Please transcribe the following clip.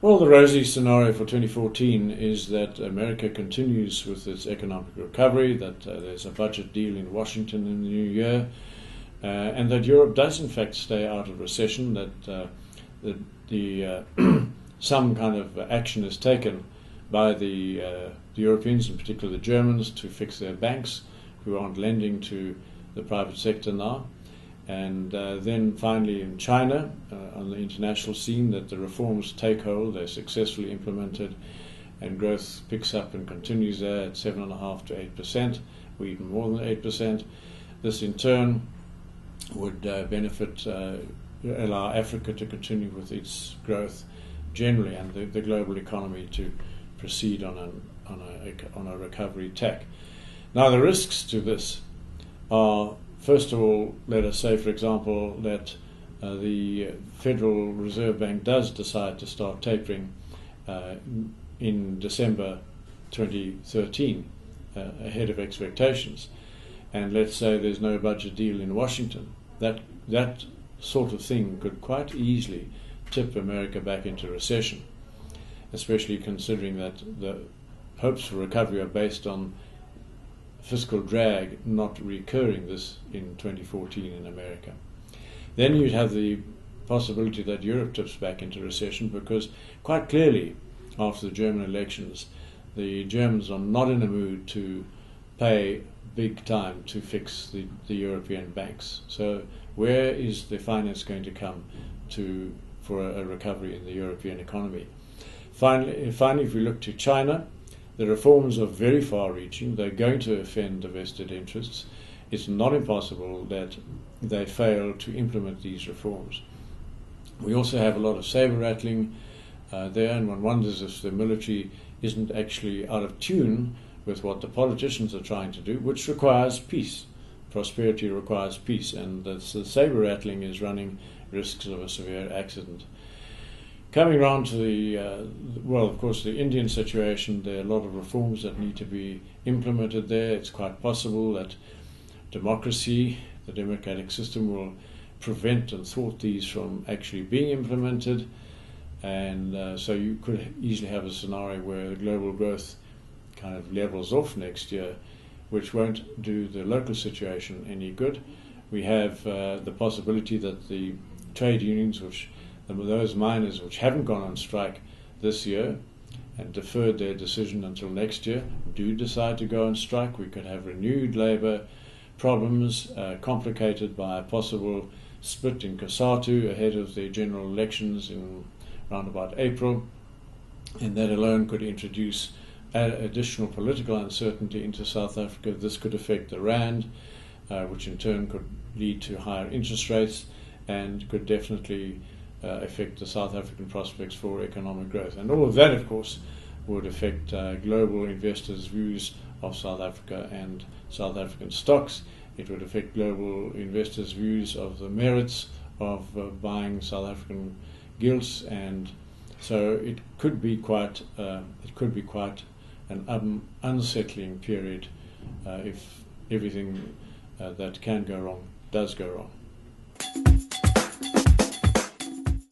Well, the rosy scenario for 2014 is that America continues with its economic recovery, that there's a budget deal in Washington in the new year, and that Europe does in fact stay out of recession, that some kind of action is taken by the Europeans, in particular the Germans, to fix their banks who aren't lending to the private sector now. And then finally in China, on the international scene, that the reforms take hold, they're successfully implemented, and growth picks up and continues there at 7.5% to 8%, or even more than 8%. This in turn would allow Africa to continue with its growth generally, and the global economy to proceed on a recovery tack. Now, the risks to this are, first of all, let us say, for example, that the Federal Reserve Bank does decide to start tapering in December 2013, ahead of expectations. And let's say there's no budget deal in Washington. That sort of thing could quite easily tip America back into recession, especially considering that the hopes for recovery are based on fiscal drag not recurring this in 2014 in America. Then you'd have the possibility that Europe tips back into recession, because quite clearly after the German elections, the Germans are not in a mood to pay big time to fix the European banks. So where is the finance going to come for a recovery in the European economy? Finally, if we look to China, the reforms are very far-reaching. They're going to offend the vested interests. It's not impossible that they fail to implement these reforms. We also have a lot of saber-rattling there, and one wonders if the military isn't actually out of tune with what the politicians are trying to do, which requires peace. Prosperity requires peace, and the saber-rattling is running risks of a severe accident. Coming round to of course, the Indian situation, there are a lot of reforms that need to be implemented there. It's quite possible that democracy, the democratic system, will prevent and thwart these from actually being implemented. And so you could easily have a scenario where global growth kind of levels off next year, which won't do the local situation any good. We have the possibility that the trade unions, those miners which haven't gone on strike this year and deferred their decision until next year, do decide to go on strike. We could have renewed labour problems, complicated by a possible split in COSATU ahead of the general elections in around about April, and that alone could introduce additional political uncertainty into South Africa. This could affect the rand, which in turn could lead to higher interest rates and could definitely affect the South African prospects for economic growth. And all of that, of course, would affect global investors' views of South Africa and South African stocks. It would affect global investors' views of the merits of buying South African gilts, and so it could be quite an unsettling period if everything that can go wrong does go wrong.